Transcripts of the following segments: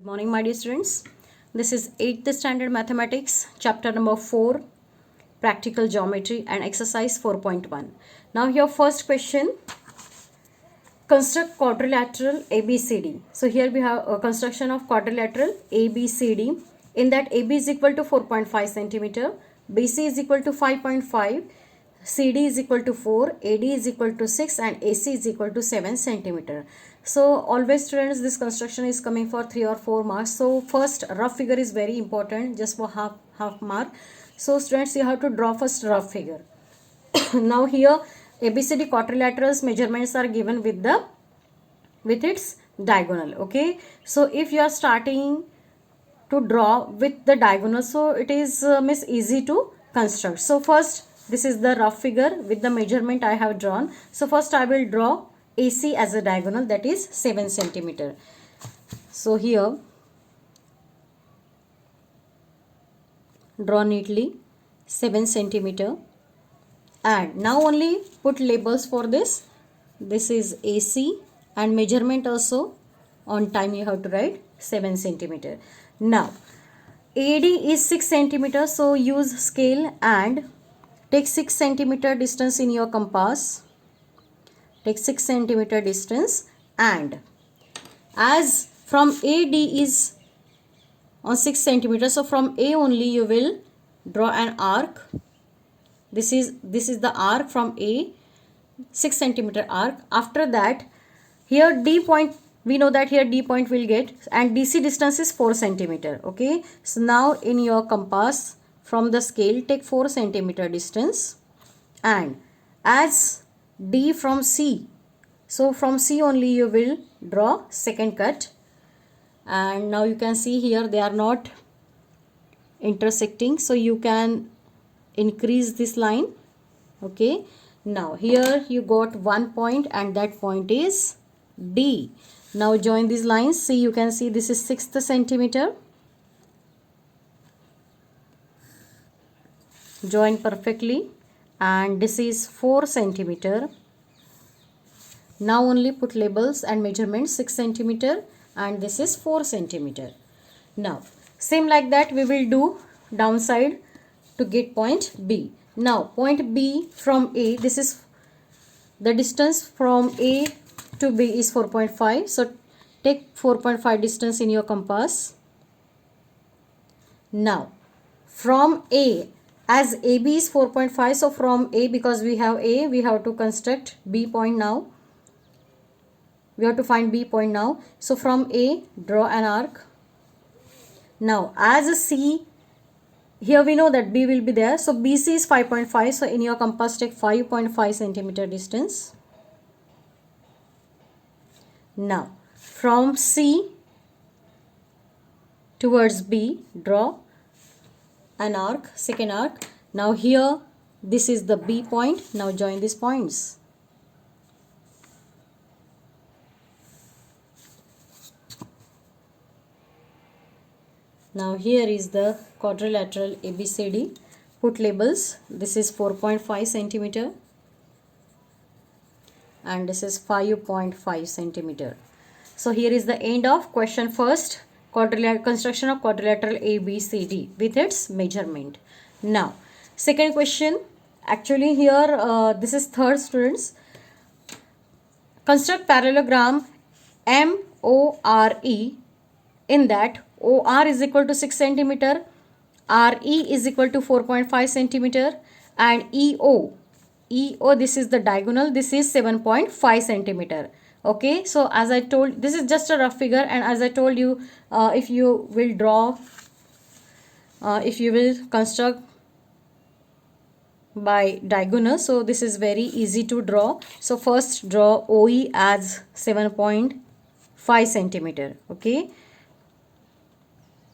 Morning, my dear students. This is 8th standard mathematics, chapter number 4, practical geometry and exercise 4.1. Now your first question, construct quadrilateral ABCD. So here we have a construction of quadrilateral ABCD. In that AB is equal to 4.5 centimeter, BC is equal to 5.5, CD is equal to 4, AD is equal to 6 and AC is equal to 7 centimeter. So always students, this construction is coming for 3 or 4 marks. So first rough figure is very important, just for half mark. So students, you have to draw first rough figure. Now here ABCD quadrilaterals measurements are given with its diagonal. Okay, so if you are starting to draw with the diagonal, so it is easy to construct. So first, this is the rough figure with the measurement I have drawn. So first I will draw AC as a diagonal, that is 7 centimeter. So here draw neatly 7 centimeter, and now only put labels for this. This is AC and measurement also on time you have to write 7 centimeter. Now AD is 6 centimeter, so use scale and take 6 centimeter distance in your compass. Take 6 centimeter distance, and as from AD is on 6 centimeter, so from A only you will draw an arc. This is the arc from A, 6 centimeter arc. After that, here D point, we know that here D point will get, and DC distance is 4 centimeter. Okay, so now in your compass from the scale take 4 centimeter distance, and as D from C, so from C only you will draw second cut, and now you can see here they are not intersecting, so you can increase this line. Okay, now here you got one point and that point is D. Now join these lines. See, you can see this is 6th centimeter. Join perfectly, and this is 4 centimeter. Now only put labels and measurements, 6 centimeter and this is 4 centimeter. Now same like that we will do downside to get point B. Now point B from A, this is the distance from A to B is 4.5. So take 4.5 distance in your compass. Now from A, as AB is 4.5, so from A, because we have A, we have to construct B point now. We have to find B point now. So from A, draw an arc. Now as a C, here we know that B will be there. So BC is 5.5. So in your compass take 5.5 centimeter distance. Now from C towards B, draw an arc, second arc. Now here this is the B point. Now join these points. Now here is the quadrilateral ABCD. Put labels. This is 4.5 centimeter and this is 5.5 centimeter. So here is the end of question first, construction of quadrilateral ABCD with its measurement. Now second question, actually here this is third, students. Construct parallelogram MORE, in that OR is equal to 6 centimeter, RE is equal to 4.5 centimeter, and EO, this is the diagonal, this is 7.5 centimeter. Okay, so as I told, this is just a rough figure, and as I told you, if you will draw, if you will construct by diagonal, so this is very easy to draw. So first draw OE as 7.5 centimeter. Okay,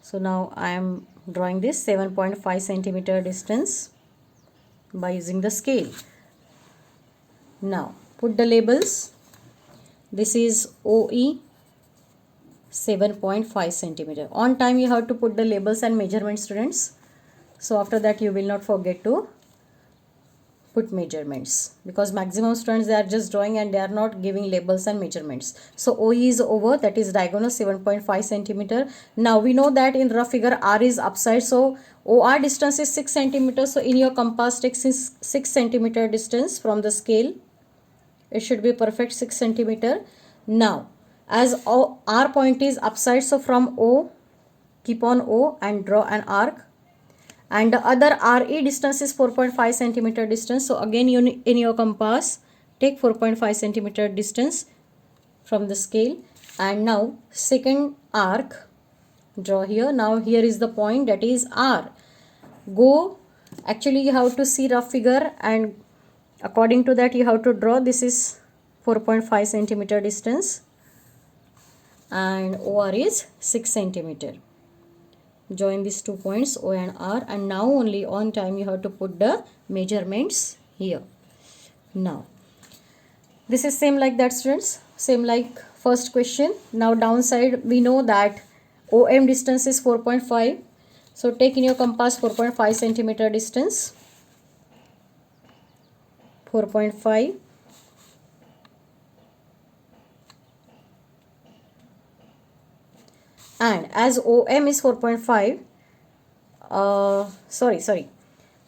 so now I am drawing this 7.5 centimeter distance by using the scale. Now put the labels. This is OE 7.5 centimeter. On time you have to put the labels and measurements, students. So after that you will not forget to put measurements, because maximum students, they are just drawing and they are not giving labels and measurements. So OE is over, that is diagonal 7.5 centimeter. Now we know that in rough figure R is upside, so OR distance is 6 centimeters. So in your compass, take 6 centimeter distance from the scale. It should be perfect 6 centimeter. Now as R point is upside, so from O, keep on O and draw an arc. And the other RE distance is 4.5 centimeter distance. So again, you in your compass, take 4.5 centimeter distance from the scale. And now second arc, draw here. Now here is the point, that is R. Go, actually you have to see rough figure, and according to that you have to draw. This is 4.5 centimeter distance and OR is 6 centimeter. Join these 2 points O and R, and now only on time you have to put the measurements here. Now this is same like that, students, same like first question. Now downside, we know that OM distance is 4.5, so take in your compass 4.5 centimeter distance, 4.5. And as OM is 4.5,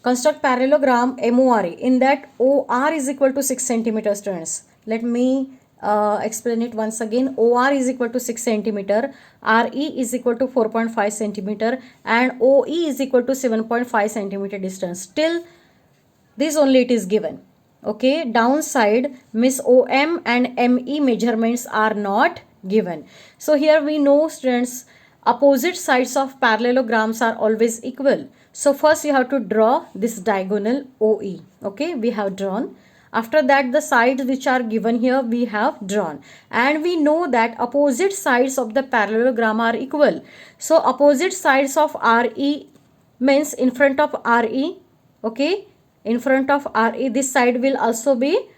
construct parallelogram MORE. In that OR is equal to 6 centimeter, students. Let me explain it once again. OR is equal to 6 centimeter, RE is equal to 4.5 centimeter, and OE is equal to 7.5 centimeter distance. Till this only it is given. Okay, downside, Miss OM and ME measurements are not given. So here we know, students, opposite sides of parallelograms are always equal. So first you have to draw this diagonal OE. Okay, we have drawn. After that, the sides which are given here we have drawn, and we know that opposite sides of the parallelogram are equal. So opposite sides of RE means in front of RE, okay, in front of RE, this side will also be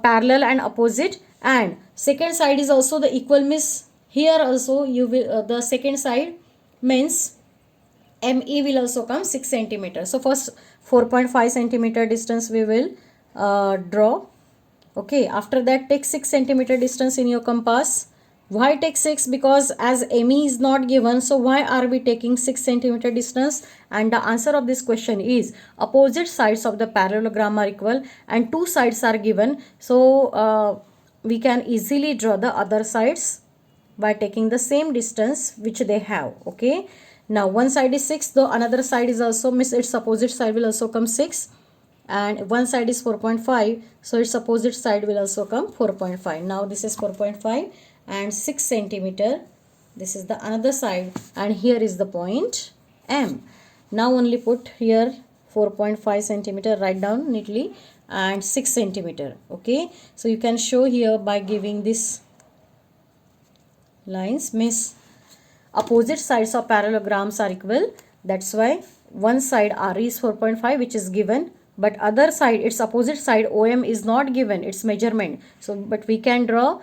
parallel and opposite, and second side is also the equal, means here also you will the second side means ME will also come 6 centimeter. So first 4.5 centimeter distance we will draw. Okay, after that take 6 centimeter distance in your compass. Why take 6? Because as ME is not given, so why are we taking 6 centimeter distance? And the answer of this question is opposite sides of the parallelogram are equal and two sides are given. So we can easily draw the other sides by taking the same distance which they have. Okay, now one side is 6, though another side is also, means its opposite side will also come 6, and one side is 4.5, so its opposite side will also come 4.5. Now this is 4.5 and 6 centimeter, this is the another side, and here is the point M. Now only put here 4.5 centimeter, write down neatly, and 6 centimeter. Okay, so you can show here by giving this lines, means opposite sides of parallelograms are equal. That's why one side RE is 4.5 which is given, but other side, its opposite side OM is not given, its measurement. So but we can draw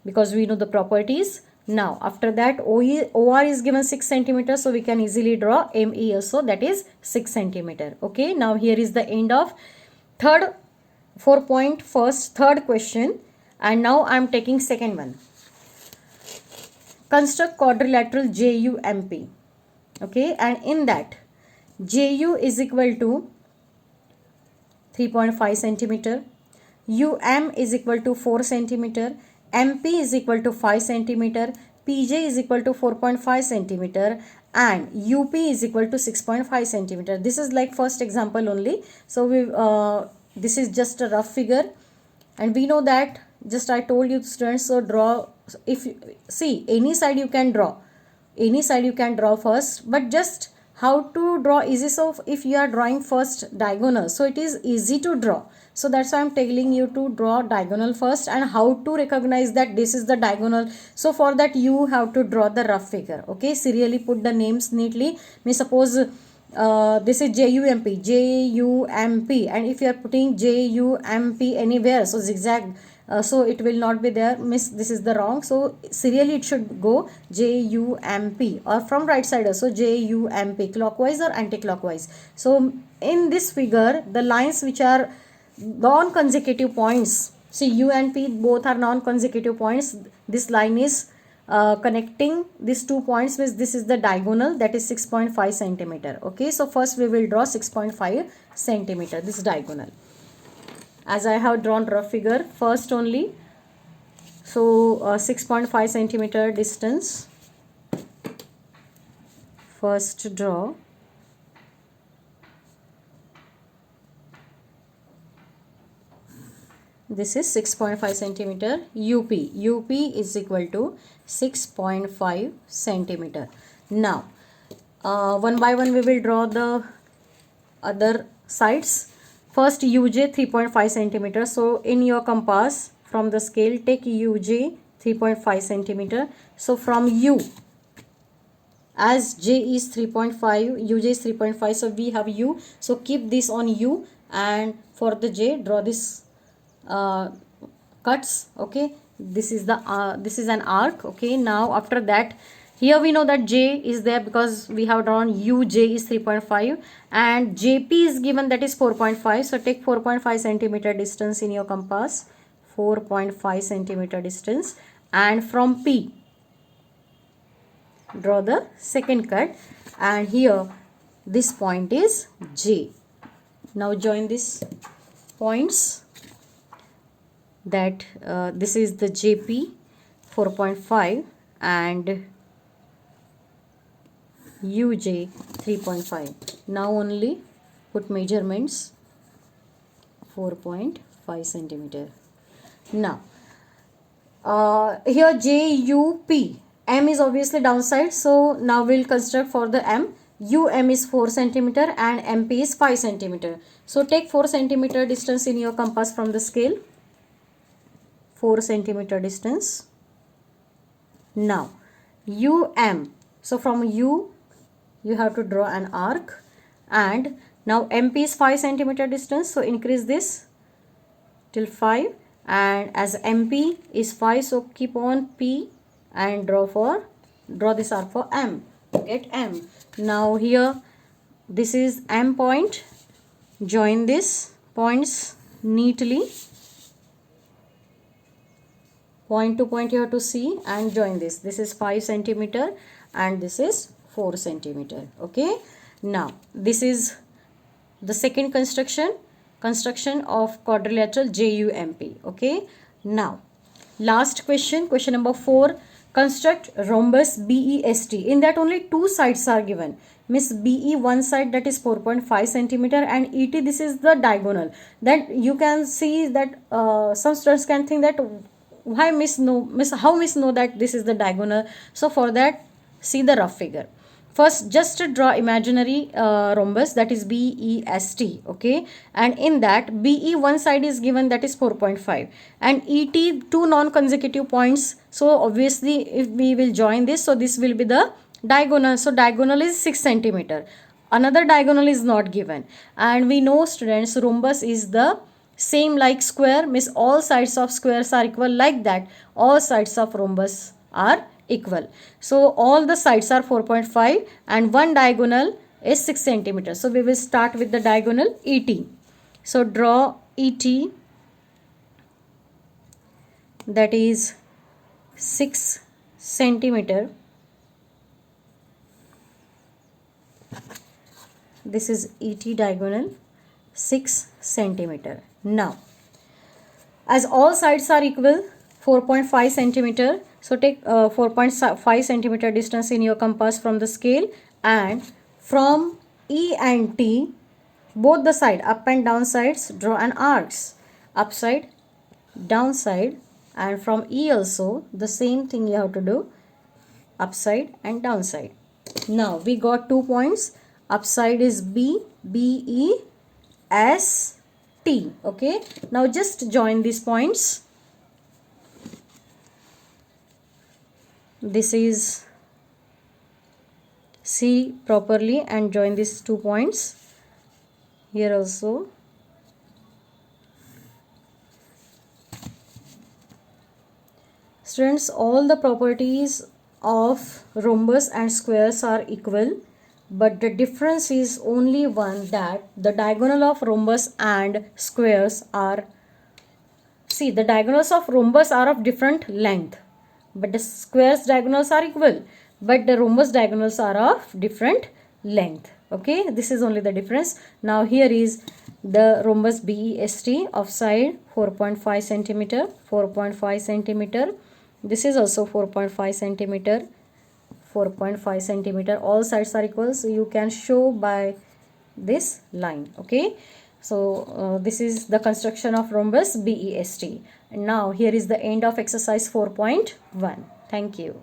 because we know the properties. Now after that OR is given 6 centimeter, so we can easily draw ME also, that is 6 centimeter. Okay, now here is the end of third third question, and now I am taking second one. Construct quadrilateral JUMP. Okay, and in that JU is equal to 3.5 centimeter, UM is equal to 4 centimeter, MP is equal to 5 centimeter, PJ is equal to 4.5 centimeter, and UP is equal to 6.5 centimeter. This is like first example only. So we this is just a rough figure, and we know that just I told you students. So draw, if you see any side you can draw, any side you can draw first, but just how to draw easy. So if you are drawing first diagonal, so it is easy to draw. So that's why I'm telling you to draw diagonal first, and how to recognize that this is the diagonal. So for that you have to draw the rough figure. Okay, serially put the names neatly. May suppose this is JUMP, and if you are putting JUMP anywhere, so zigzag so it will not be there. Miss, this is the wrong. So serially it should go JUMP, or from right side also JUMP, clockwise or anti-clockwise. So in this figure, the lines which are non-consecutive points, see U and P both are non-consecutive points. This line is connecting these 2 points, means this is the diagonal, that is 6.5 centimeter. Okay, so first we will draw 6.5 centimeter, this diagonal, as I have drawn rough figure first only. So 6.5 centimeter distance, first draw. This is 6.5 centimeter UP. UP is equal to 6.5 centimeter. Now, one by one we will draw the other sides. First UJ 3.5 centimeter. So in your compass from the scale, take UJ 3.5 centimeter. So from U, as J is 3.5, UJ is 3.5, so we have U. So keep this on U, and for the J, draw this cuts. Okay, this is an arc. Okay, now after that, here we know that J is there because we have drawn UJ is 3.5 and JP is given, that is 4.5. So take 4.5 centimeter distance in your compass, 4.5 centimeter distance, and from P draw the second cut, and here this point is J. Now join these points, that this is the JP 4.5 and UJ 3.5. Now only put measurements, 4.5 centimeter. Now here JUP, M is obviously downside, so now we'll construct for the M. UM is 4 centimeter and MP is 5 centimeter. So take 4 centimeter distance in your compass from the scale, 4 centimeter distance. Now UM, so from U you have to draw an arc, and now MP is 5 centimeter distance, so increase this till 5, and as MP is 5, so keep on P and draw this arc for M. Get M. Now here this is M point, join these points neatly, point to point you have to see, and join this. This is 5 centimeter and this is 4 centimeter. Okay, now this is the second construction of quadrilateral JUMP. Okay, now last question, question number 4. Construct rhombus BEST. In that only 2 sides are given. Miss BE one side, that is 4.5 centimeter, and ET, this is the diagonal. That you can see that some students can think that why how miss know that this is the diagonal. So for that, see the rough figure. First, just draw imaginary rhombus, that is BEST. Okay, and in that BE one side is given, that is 4.5, and ET 2 non-consecutive points. So obviously if we will join this, so this will be the diagonal. So diagonal is 6 centimeter. Another diagonal is not given, and we know students, rhombus is the same like square, means all sides of squares are equal. Like that, all sides of rhombus are equal. So all the sides are 4.5 and one diagonal is 6 centimeters. So we will start with the diagonal ET. So draw ET, that is 6 centimeter. This is ET diagonal, 6 centimeter. Now as all sides are equal, 4.5 centimeter, so take 4.5 centimeter distance in your compass from the scale, and from E and T, both the side, up and down sides, draw an arcs, upside, downside, and from E also the same thing you have to do, upside and downside. Now we got 2 points, upside is B, BE, S, T. Okay, now just join these points. This is C properly, and join these 2 points here also. Students, all the properties of rhombus and squares are equal, but the difference is only one, that the diagonal of rhombus and squares are, see, the diagonals of rhombus are of different length, but the squares diagonals are equal, but the rhombus diagonals are of different length. Okay, this is only the difference. Now here is the rhombus BEST of side 4.5 centimeter, 4.5 centimeter. This is also 4.5 centimeter, 4.5 centimeter. All sides are equal, so you can show by this line. Okay, so this is the construction of rhombus BEST. And now here is the end of exercise 4.1. Thank you.